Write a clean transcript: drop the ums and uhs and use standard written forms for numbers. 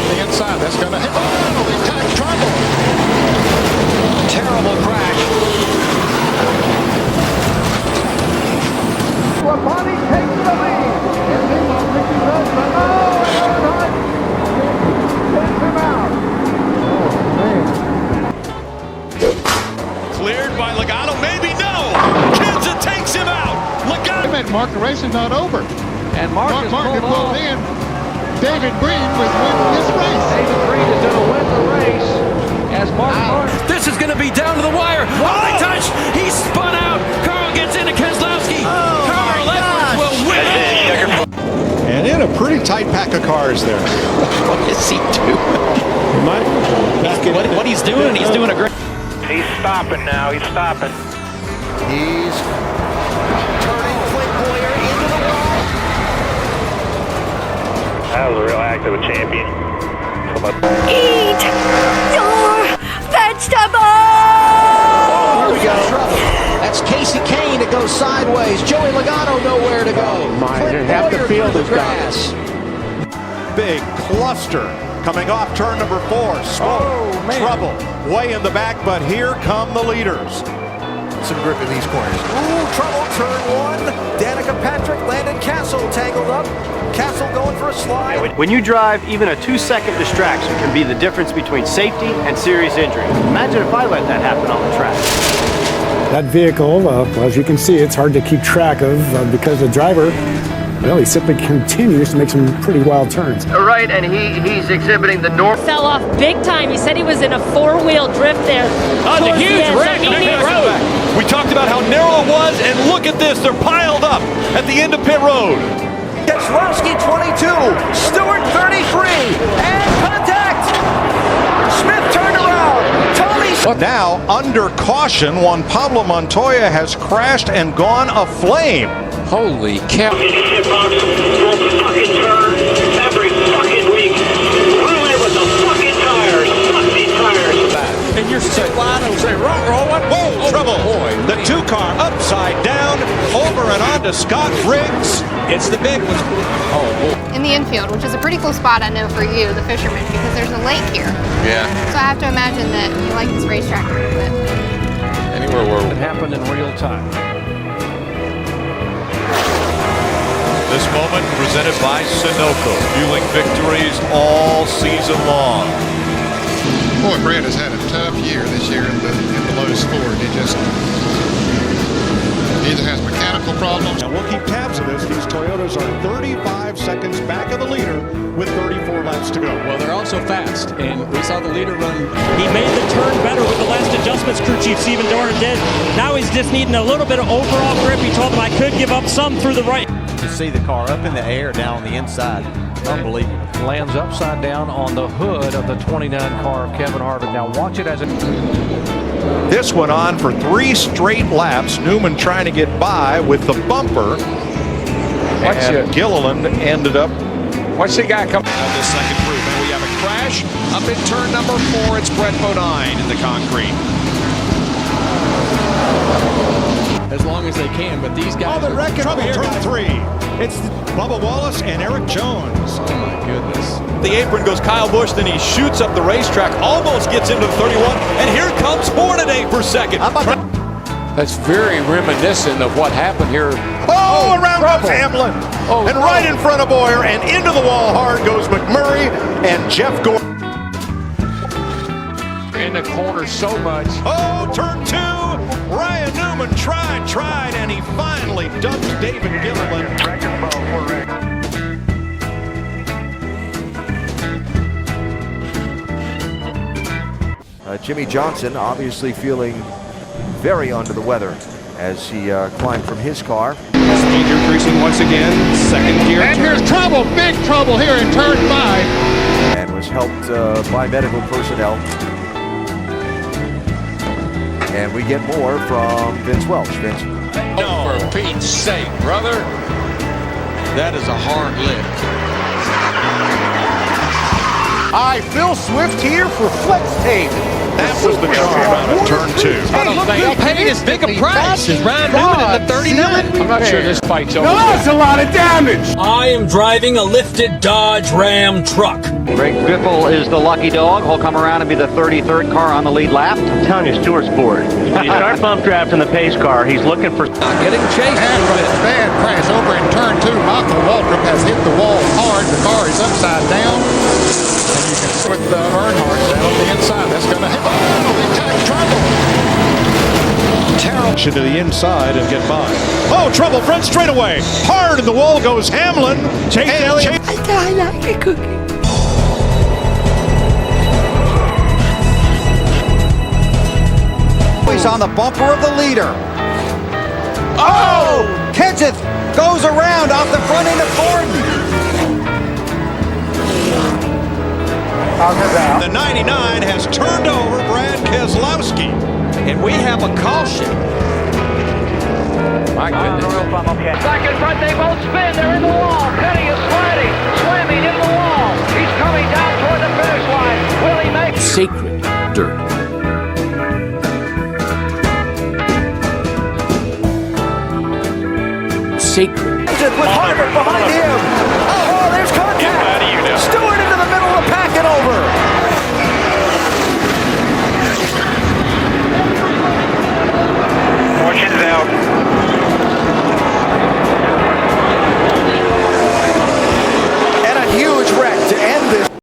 from the inside. That's going to hit. Oh, he got trouble. Terrible crash. Bonnie takes the lead. And meanwhile, Ricky runs, but Earnhardt takes him out. Cleared by Logano, maybe no. Kansas takes him out. Logano. Mark, the race is not over. And Mark pulled in. David Green was winning this race. David Green is going to win the race as Mark. This is going to be down to the wire. Oh, they touch. He spun out. Carl gets into Keselowski. Carl Edwards will win it. And in a pretty tight pack of cars there. What is he doing? What he's doing, he's doing a great. He's stopping now. He's stopping. He's turning Clint Boyer into the wall. That was a real act of a champion. Eat your vegetables! Here we go. That's Casey Kane that goes sideways. Joey Logano nowhere to go. Half the field is grass. Big cluster coming off turn number 4. Smoke, trouble, way in the back, but here come the leaders. Some grip in these corners. Ooh, trouble, turn 1. Danica Patrick, Landon Castle tangled up. Castle going for a slide. When you drive, even a 2-second distraction can be the difference between safety and serious injury. Imagine if I let that happen on the track. That vehicle, well, as you can see, it's hard to keep track of because the driver, well, he simply continues to make some pretty wild turns. Right, and he's exhibiting the north. Fell off big time. He said he was in a 4-wheel drift there. Oh, the huge wreck on pit road. We talked about how narrow it was, and look at this. They're piled up at the end of pit road. Keselowski 22, Stewart 33, and contact! Smith turned around, Tommy... Now, under caution, one Pablo Montoya has crashed and gone aflame. Holy cow. Every fucking week. Really with the fucking tires. Fuck these tires. And you're so loud and say, Whoa, trouble. Boy, the 2-car upside down, over and onto Scott Riggs. it's the big one. In the infield, which is a pretty cool spot, I know, for you, the fisherman, because there's a lake here. Yeah. So I have to imagine that you like this racetrack a little bit. Anywhere where It happened in real time. this moment presented by Sunoco, fueling victories all season long. Boy, Brad has had a tough year this year in the low sport. He just either has mechanical problems. And we'll keep tabs of this. These Toyotas are 35 seconds back of the leader with 34 laps to go. Well, they're also fast, and we saw the leader run. He made the turn better with the last adjustments, crew chief Stephen Doran did. Now he's just needing a little bit of overall grip. He told him I could give up some through the right. You see the car up in the air, down on the inside. Unbelievable. Lands upside down on the hood of the 29 car of Kevin Harvick. Now watch it as it... This went on for 3 straight laps. Newman trying to get by with the bumper. And Gilliland ended up... Watch the guy come on this second group, and we have a crash up in turn number 4. It's Brett Bodine in the concrete. As long as they can, but these guys the wreck trouble here, turn 3. It's Bubba Wallace and Eric Jones. Oh my goodness. The apron goes Kyle Busch, then he shoots up the racetrack, almost gets into the 31, and here comes Hornaday for second. That's very reminiscent of what happened here. Around goes Hamlin. And right in front of Boyer, and into the wall hard goes McMurray and Jeff Gordon. In the corner so much. Turn 2. Ryan Newman tried, and he finally dumped David Gilliland. Jimmy Johnson obviously feeling very under the weather as he climbed from his car. Speed increasing once again, second gear. And here's trouble, big trouble here in turn 5. And was helped by medical personnel. And we get more from Vince Welch. Vince. No, for Pete's sake, brother. That is a hard lift. Hi, Phil Swift here for Flex Tape. That was the jump around of turn 2. I don't think he paid as big a price as Ryan Newman in the 39. I'm not sure this fight's over. That's a lot of damage. I am driving a lifted Dodge Ram truck. Greg Biffle is the lucky dog. He'll come around and be the 33rd car on the lead lap. I'm telling you, Stewart's bored. When you start bump drafting the pace car, he's looking for... Getting chased a And little from bit. a bad crash over in turn 2, Michael Waltrip has hit the wall hard. The car is upside down. And you can see with Earnhardt down on the inside. That's going to hit. Oh, big time trouble. To the inside and get by. Oh, trouble, front straightaway. Hard in the wall goes Hamlin. Chase Elliott. I like a cookie. He's on the bumper of the leader. Oh! Kenseth goes around off the front end of Gordon. The 99 has turned over Brad Keselowski. And we have a caution. My goodness. Back in front, they both spin. They're in the wall. Petty is sliding, swimming in the wall. He's coming down toward the finish line. Will he make it? Sacred dirt. Sacred. With Harvick behind